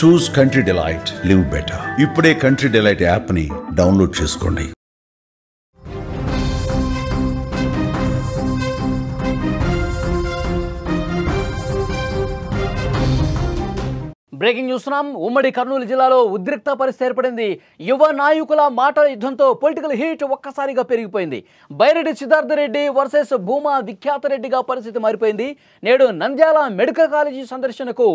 చూస్ country delight, live better. ఇప్పుడే country delight యాప్ని download చేసుకోండి. బ్రేకింగ్ చూస్తున్నాం. ఉమ్మడి కర్నూలు జిల్లాలో ఉద్రిక్త పరిస్థితి ఏర్పడింది. యువ నాయకుల మాటల యుద్ధంతో పొలిటికల్ హీట్ ఒక్కసారిగా పెరిగిపోయింది. బైరెడ్డి సిద్ధార్థ రెడ్డి వర్సెస్ భూమా విఖ్యాత రెడ్డిగా పరిస్థితి మారిపోయింది. నేడు నంద్యాల మెడికల్ కాలేజీ సందర్శనకు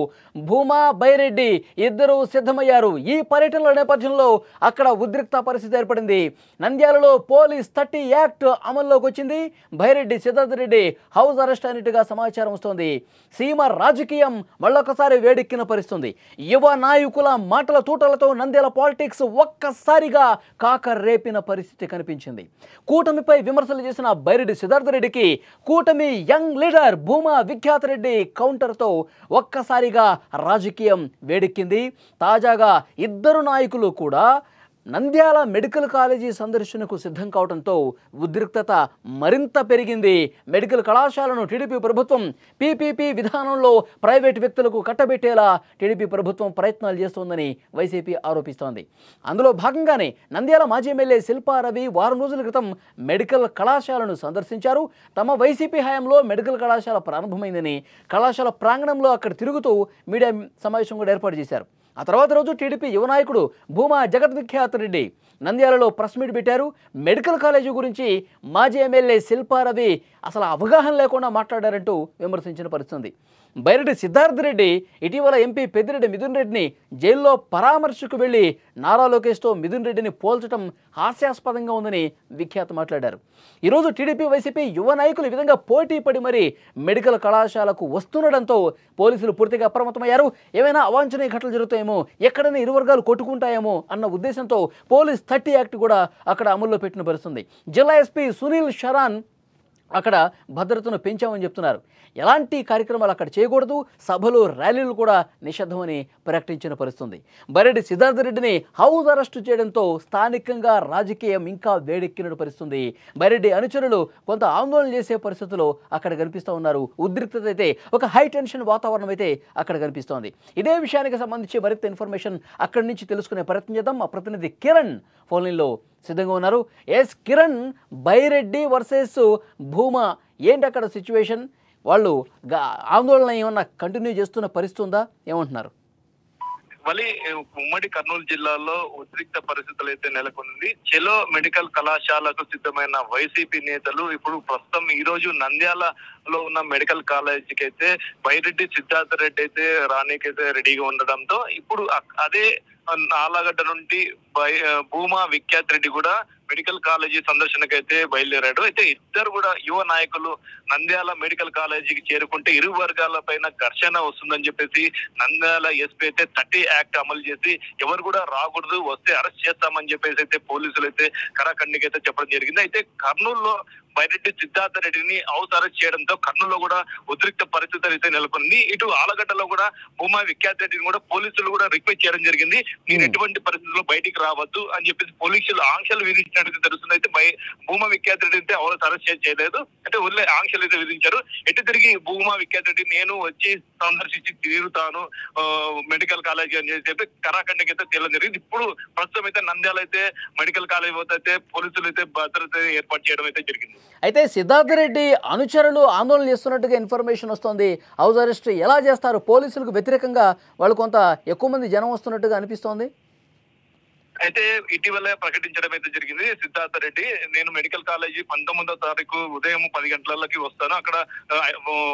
భూమా బైరెడ్డి ఇద్దరు సిద్ధమయ్యారు. ఈ పర్యటనల నేపథ్యంలో అక్కడ ఉద్రిక్త పరిస్థితి ఏర్పడింది. నంద్యాలలో పోలీస్ 30 యాక్ట్ అమల్లోకి వచ్చింది. బైరెడ్డి సిద్ధార్థ రెడ్డి హౌస్ అరెస్ట్ అయినట్టుగా సమాచారం వస్తోంది. సీమ రాజకీయం మళ్ళొకసారి వేడెక్కిన పరిస్థితుంది. యువ నాయకుల మాటల తూటలతో నంద్యాల పాలిటిక్స్ ఒక్కసారిగా కాక రేపిన పరిస్థితి కనిపించింది. కూటమిపై విమర్శలు చేసిన బైరెడ్డి సిద్ధార్థ రెడ్డికి కూటమి యంగ్ లీడర్ భూమా విఖ్యాత రెడ్డి కౌంటర్తో ఒక్కసారిగా రాజకీయం వేడెక్కింది. తాజాగా ఇద్దరు నాయకులు కూడా నంద్యాల మెడికల్ కాలేజీ సందర్శనకు సిద్ధం కావడంతో ఉద్రిక్తత మరింత పెరిగింది. మెడికల్ కళాశాలను టీడీపీ ప్రభుత్వం పీపీపీ విధానంలో ప్రైవేటు వ్యక్తులకు కట్టబెట్టేలా టీడీపీ ప్రభుత్వం ప్రయత్నాలు చేస్తోందని వైసీపీ ఆరోపిస్తోంది. అందులో భాగంగానే నంద్యాల మాజీ ఎమ్మెల్యే శిల్పా రవి వారం రోజుల క్రితం మెడికల్ కళాశాలను సందర్శించారు. తమ వైసీపీ హయాంలో మెడికల్ కళాశాల ప్రారంభమైందని, కళాశాల ప్రాంగణంలో అక్కడ తిరుగుతూ మీడియా సమావేశం కూడా ఏర్పాటు చేశారు. ఆ తర్వాత రోజు టీడీపీ యువ నాయకుడు భూమా జగద్విఖ్యాత రెడ్డి నంద్యాలలో ప్రెస్ మీట్ పెట్టారు. మెడికల్ కాలేజీ గురించి మాజీ ఎమ్మెల్యే శిల్పా రవి అసలు అవగాహన లేకుండా మాట్లాడారంటూ విమర్శించిన పరిస్థితి. బైరెడ్డి సిద్ధార్థ రెడ్డి ఇటీవల ఎంపీ పెద్దిరెడ్డి మిథున్ రెడ్డిని జైల్లో పరామర్శకు వెళ్లి నారా లోకేష్తో మిథున్ రెడ్డిని పోల్చడం హాస్యాస్పదంగా ఉందని విఖ్యాత మాట్లాడారు. ఈరోజు టీడీపీ వైసీపీ యువ నాయకులు ఈ విధంగా పోటీ పడి మరీ మెడికల్ కళాశాలకు వస్తుండడంతో పోలీసులు పూర్తిగా అప్రమత్తమయ్యారు. ఏమైనా అవాంఛనీయ ఘటనలు జరుగుతాయేమో, ఎక్కడైనా ఇరు వర్గాలు కొట్టుకుంటాయేమో అన్న ఉద్దేశంతో పోలీస్ 30 యాక్ట్ కూడా అక్కడ అమల్లో పెట్టిన పరిస్థితుంది. జిల్లా ఎస్పీ సునీల్ షరాన్ అక్కడ భద్రతను పెంచామని చెప్తున్నారు. ఎలాంటి కార్యక్రమాలు అక్కడ చేయకూడదు, సభలు ర్యాలీలు కూడా నిషిద్ధమని ప్రకటించిన పరిస్థితుంది. బైరెడ్డి సిద్ధార్థ రెడ్డిని హౌస్ అరెస్టు చేయడంతో స్థానికంగా రాజకీయం ఇంకా వేడెక్కిన పరిస్థితుంది. బైరెడ్డి అనుచరులు కొంత ఆందోళన చేసే పరిస్థితుల్లో అక్కడ కనిపిస్తూ ఉన్నారు. ఉద్రిక్తత అయితే ఒక హై టెన్షన్ వాతావరణం అయితే అక్కడ కనిపిస్తోంది. ఇదే విషయానికి సంబంధించి మరింత ఇన్ఫర్మేషన్ అక్కడి నుంచి తెలుసుకునే ప్రయత్నం చేద్దాం. మా ప్రతినిధి కిరణ్ ఫోన్లైన్లో సిద్ధంగా ఉన్నారు. ఎస్ కిరణ్, బైరెడ్డి వర్సెస్ భూమా ఏంటి అక్కడ సిచ్యువేషన్? వాళ్ళు ఆందోళన ఏమన్నా కంటిన్యూ చేస్తున్న పరిస్థితి ఉందా? ఏమంటున్నారు? మళ్ళీ ఉమ్మడి కర్నూలు జిల్లాలో ఉద్రిక్త పరిస్థితులు అయితే నెలకొంది. చెలో మెడికల్ కళాశాలకు సిద్ధమైన వైసీపీ నేతలు ఇప్పుడు ప్రస్తుతం ఈ రోజు నంద్యాలలో ఉన్న మెడికల్ కాలేజీకి అయితే బైరెడ్డి సిద్ధార్థ రెడ్డి అయితే రానీకైతే రెడీగా ఉండడంతో ఇప్పుడు అదే ఆలగడ్డ నుండి భూమా విఖ్యాత రెడ్డి కూడా మెడికల్ కాలేజీ సందర్శనకైతే బయలుదేరాడు. అయితే ఇద్దరు కూడా యువ నాయకులు నంద్యాల మెడికల్ కాలేజీకి చేరుకుంటే ఇరు వర్గాల పైన ఘర్షణ వస్తుందని చెప్పేసి నంద్యాల ఎస్పీ అయితే 30 యాక్ట్ అమలు చేసి ఎవరు కూడా రాకూడదు, వస్తే అరెస్ట్ చేస్తామని చెప్పేసి అయితే పోలీసులు అయితే కరాఖండికి అయితే చెప్పడం జరిగింది. అయితే కర్నూలులో బైరెడ్డి సిద్ధార్థ రెడ్డిని హౌస్ అరెస్ట్ చేయడంతో కర్నూలులో కూడా ఉద్రిక్త పరిస్థితులు అయితే నెలకొంది. ఇటు ఆలగడ్డలో కూడా భూమా విఖ్యాత రెడ్డిని కూడా పోలీసులు కూడా రిక్వెస్ట్ చేయడం జరిగింది. నేను ఎటువంటి పరిస్థితుల్లో బయటికి రావద్దు అని చెప్పేసి పోలీసులు ఆంక్షలు విధించినట్టు తెలుస్తుంది. అయితే భూమా విఖ్యాత రెడ్డి అయితే హౌస్ అరెస్ట్ చేయలేదు, అంటే వదిలే ఆంక్షలు అయితే విధించారు. ఎటు తిరిగి భూమా విఖ్యాత రెడ్డి నేను వచ్చి సందర్శించి తిరుగుతాను మెడికల్ కాలేజీ అని చెప్పి కరాఖండికి అయితే తేలడం జరిగింది. ఇప్పుడు ప్రస్తుతం అయితే నంద్యాల అయితే మెడికల్ కాలేజీ వద్ద అయితే పోలీసులు అయితే భద్రత ఏర్పాటు చేయడం అయితే జరిగింది. అయితే సిద్ధార్థ రెడ్డి అనుచరులు ఆందోళన చేస్తున్నట్టుగా ఇన్ఫర్మేషన్ వస్తుంది. హౌస్ అరెస్ట్ ఎలా చేస్తారు? పోలీసులకు వ్యతిరేకంగా వాళ్ళు కొంత ఎక్కువ మంది జనం వస్తున్నట్టుగా అనిపిస్తోంది. అయితే ఇటీవల ప్రకటించడం అయితే జరిగింది. సిద్ధార్థ రెడ్డి నేను మెడికల్ కాలేజీ 19వ తారీఖు ఉదయం 10 గంటలకి వస్తాను, అక్కడ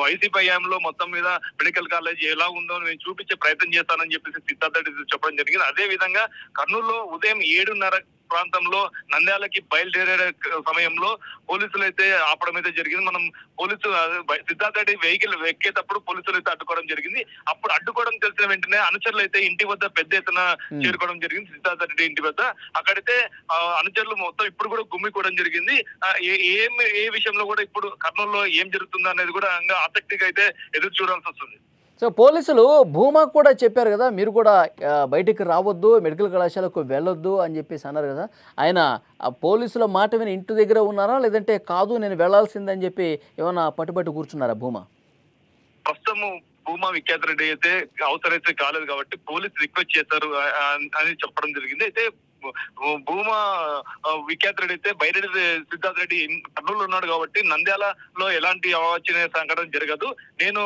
వైసీపీ హయాంలో మొత్తం మీద మెడికల్ కాలేజీ ఎలా ఉందో నేను చూపించే ప్రయత్నం చేస్తానని చెప్పేసి సిద్ధార్థ రెడ్డి చెప్పడం జరిగింది. అదే విధంగా కర్నూలులో ఉదయం 7:30 ప్రాంతంలో నంద్యాలకి బయలుదేరే సమయంలో పోలీసులు అయితే ఆపడం అయితే జరిగింది. మనం పోలీసు సిద్ధార్థ రెడ్డి వెహికల్ ఎక్కేటప్పుడు పోలీసులు అయితే అడ్డుకోవడం జరిగింది. అప్పుడు అడ్డుకోవడం తెలిసిన వెంటనే అనుచరులు అయితే ఇంటి వద్ద పెద్ద ఎత్తున చేరుకోవడం జరిగింది. సిద్ధార్థ రెడ్డి ఇంటి వద్ద అక్కడైతే అనుచరులు మొత్తం ఇప్పుడు కూడా గుమ్మికోవడం జరిగింది. ఏ విషయంలో కూడా ఇప్పుడు కర్నూలులో ఏం జరుగుతుందో అనేది కూడా ఆసక్తిగా అయితే ఎదురు చూడాల్సి వస్తుంది. సో పోలీసులు భూమా కూడా చెప్పారు కదా, మీరు కూడా బయటికి రావద్దు, మెడికల్ కళాశాలకు వెళ్ళొద్దు అని చెప్పేసి అన్నారు కదా. ఆయన పోలీసుల మాట విని ఇంటి దగ్గర ఉన్నారా, లేదంటే కాదు నేను వెళ్లాల్సిందని చెప్పి ఏమైనా పట్టుబట్టి కూర్చున్నారా భూమా? ప్రస్తుతం భూమా విఖ్యాత రెడ్డి అయితే అవసరైతే కాలేదు కాబట్టి పోలీసు రిక్వెస్ట్ చేశారు అని చెప్పడం జరిగింది. అయితే భూమా విఖ్యాత రెడ్డి అయితే బైరెడ్డి సిద్ధార్థ రెడ్డి కర్నూలు ఉన్నాడు కాబట్టి నంద్యాలలో ఎలాంటి అవాంఛనీయ సంఘటన జరగదు, నేను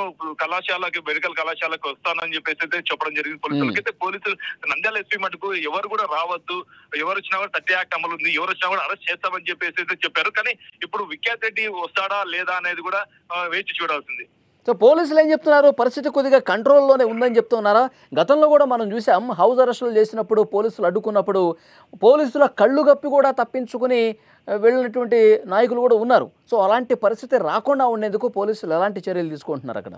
మెడికల్ కళాశాలకు వస్తానని చెప్పేసి అయితే చెప్పడం జరిగింది పోలీసులకి. అయితే పోలీసులు నంద్యాల ఎస్పీ మటుకు ఎవరు కూడా రావద్దు, ఎవరు వచ్చినా కూడా 30 యాక్ట్ అమలు ఉంది, ఎవరు వచ్చినా కూడా అరెస్ట్ చేస్తామని చెప్పేసి అయితే చెప్పారు. కానీ ఇప్పుడు విఖ్యాత రెడ్డి వస్తాడా లేదా అనేది కూడా వేచి చూడాల్సింది. సో పోలీసులు ఏం చెప్తున్నారు? పరిస్థితి కొద్దిగా కంట్రోల్లోనే ఉందని చెప్తున్నారా? గతంలో కూడా మనం చూసాం, హౌస్ అరెస్టులు చేసినప్పుడు పోలీసులు అడ్డుకున్నప్పుడు పోలీసుల కళ్ళు గప్పి కూడా తప్పించుకుని వెళ్ళినటువంటి నాయకులు కూడా ఉన్నారు. సో అలాంటి పరిస్థితి రాకుండా ఉండేందుకు పోలీసులు ఎలాంటి చర్యలు తీసుకుంటున్నారు అక్కడ?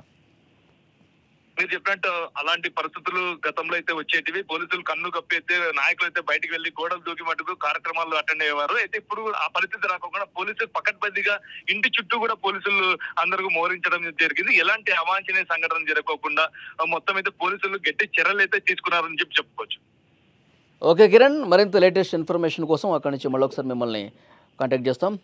మీరు చెప్పినట్టు అలాంటి పరిస్థితులు గతంలో అయితే వచ్చేటివి. పోలీసులు కన్ను కప్పి అయితే నాయకులు అయితే బయటకు వెళ్లి గోడలు దూకి మటుకు కార్యక్రమాలు అటెండ్ అయ్యేవారు. అయితే ఇప్పుడు ఆ పరిస్థితి రాకుండా పోలీసులు పకడ్బందీగా ఇంటి చుట్టూ కూడా పోలీసులు అందరికీ మోహరించడం జరిగింది. ఎలాంటి అవాంఛనీయ సంఘటన జరగకుండా మొత్తం అయితే పోలీసులు గట్టి చర్యలు అయితే తీసుకున్నారని చెప్పుకోవచ్చు. ఓకే కిరణ్, మరింత లేటెస్ట్ ఇన్ఫర్మేషన్ కోసం అక్కడి నుంచి మళ్ళొకసారి మిమ్మల్ని కాంటాక్ట్ చేస్తాం.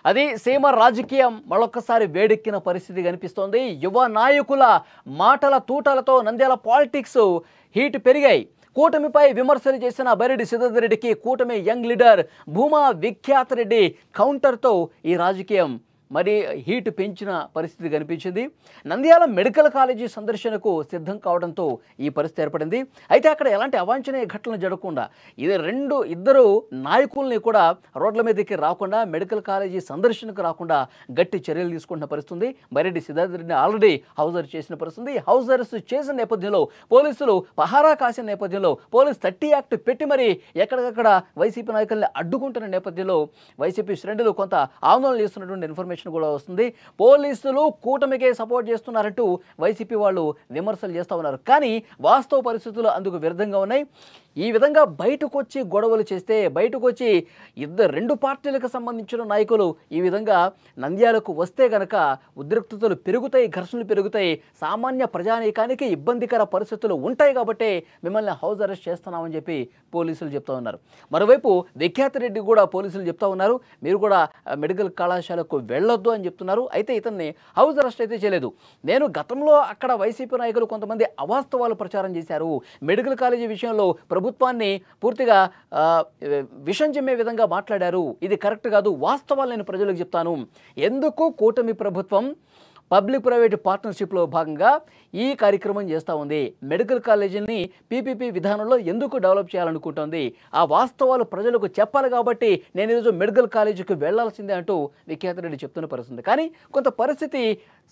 అది సీమ రాజకీయం మరొకసారి వేడెక్కిన పరిస్థితి కనిపిస్తోంది. యువ నాయకుల మాటల తూటలతో నంద్యాల పాలిటిక్స్ హీట్ పెరిగాయి. కూటమిపై విమర్శలు చేసిన బైరెడ్డి సిద్ధార్థ రెడ్డికి కూటమి యంగ్ లీడర్ భూమా విఖ్యాత రెడ్డి కౌంటర్తో ఈ రాజకీయం మరి హీట్ పెంచిన పరిస్థితి కనిపించింది. నంద్యాల మెడికల్ కాలేజీ సందర్శనకు సిద్ధం కావడంతో ఈ పరిస్థితి ఏర్పడింది. అయితే అక్కడ ఎలాంటి అవాంఛనీయ ఘటనలు జరగకుండా ఇద్దరు నాయకుల్ని కూడా రోడ్ల మీదకి రాకుండా, మెడికల్ కాలేజీ సందర్శనకు రాకుండా గట్టి చర్యలు తీసుకుంటున్న పరిస్థితి. బైరెడ్డి సిద్ధార్థ రెడ్డిని ఆల్రెడీ హౌస్ అరెస్ట్ చేసిన పరిస్థితి. హౌస్ అరెస్ట్ చేసిన నేపథ్యంలో పోలీసులు పహారా కాసిన నేపథ్యంలో పోలీస్ 30 యాక్ట్ పెట్టి మరి ఎక్కడికక్కడ వైసీపీ నాయకుల్ని అడ్డుకుంటున్న నేపథ్యంలో వైసీపీ శ్రేణులు కొంత ఆందోళన చేస్తున్నటువంటి ఇన్ఫర్మేషన్ కూడా వస్తుంది. పోలీసులు కూటమికే సపోర్ట్ చేస్తున్నారంటూ వైసీపీ వాళ్ళు విమర్శలు చేస్తూ ఉన్నారు. కానీ వాస్తవ పరిస్థితులు అందుకు విరుద్ధంగా ఉన్నాయి. ఈ విధంగా బయటకు వచ్చి గొడవలు చేస్తే, బయటకు వచ్చి రెండు పార్టీలకు సంబంధించిన నాయకులు ఈ విధంగా నంద్యాలకు వస్తే గనక ఉద్రిక్తతలు పెరుగుతాయి, ఘర్షణలు పెరుగుతాయి, సామాన్య ప్రజానీకానికి ఇబ్బందికర పరిస్థితులు ఉంటాయి. కాబట్టి మిమ్మల్ని హౌస్ అరెస్ట్ చేస్తున్నామని చెప్పి పోలీసులు చెప్తా ఉన్నారు. మరోవైపు విఖ్యాత రెడ్డి కూడా పోలీసులు చెప్తా ఉన్నారు, మీరు కూడా మెడికల్ కళాశాలకు వెళ్ళొద్దు అని చెప్తున్నారు. అయితే ఇతన్ని హౌస్ అరెస్ట్ అయితే చేయలేదు. నేను గతంలో అక్కడ వైసీపీ నాయకులు కొంతమంది అవాస్తవాలు ప్రచారం చేశారు, మెడికల్ కాలేజీ విషయంలో ప్రభుత్వాన్ని పూర్తిగా విషం చిమ్మే విధంగా మాట్లాడారు, ఇది కరెక్ట్ కాదు, వాస్తవాలు నేను ప్రజలకు చెప్తాను. ఎందుకు కూటమి ప్రభుత్వం పబ్లిక్ ప్రైవేట్ పార్ట్నర్షిప్లో భాగంగా ఈ కార్యక్రమం చేస్తూ ఉంది, మెడికల్ కాలేజీని పీపీపీ విధానంలో ఎందుకు డెవలప్ చేయాలనుకుంటుంది, ఆ వాస్తవాలు ప్రజలకు చెప్పాలి కాబట్టి నేను ఈరోజు మెడికల్ కాలేజీకి వెళ్లాల్సిందే అంటూ విఖ్యాత రెడ్డి చెప్తున్న పరిస్థితి. కానీ కొంత పరిస్థితి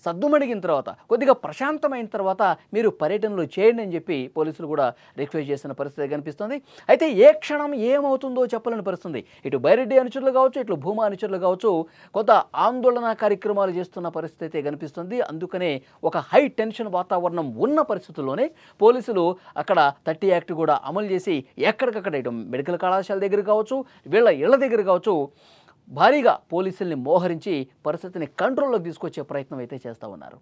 సద్దుమణిగిన తర్వాత, కొద్దిగా ప్రశాంతమైన తర్వాత మీరు పర్యటనలు చేయండి అని చెప్పి పోలీసులు కూడా రిక్వెస్ట్ చేసిన పరిస్థితి కనిపిస్తుంది. అయితే ఏ క్షణం ఏమవుతుందో చెప్పలేని పరిస్థితి. ఇటు బైరెడ్డి అనుచరులు కావచ్చు, ఇటు భూమా అనుచరులు కావచ్చు, కొంత ఆందోళన కార్యక్రమాలు చేస్తున్న పరిస్థితి కనిపిస్తుంది. అందుకనే ఒక హై టెన్షన్ వాతావరణం ఉన్న పరిస్థితుల్లోనే పోలీసులు అక్కడ 30 యాక్ట్ కూడా అమలు చేసి ఎక్కడికక్కడ ఇటు మెడికల్ కళాశాల దగ్గర కావచ్చు, వీళ్ళ ఇళ్ల దగ్గర కావచ్చు, భారీగా పోలీసుల్ని మోహరించి పరిస్థితిని కంట్రోల్లోకి తీసుకొచ్చే ప్రయత్నం అయితే చేస్తూ ఉన్నారు.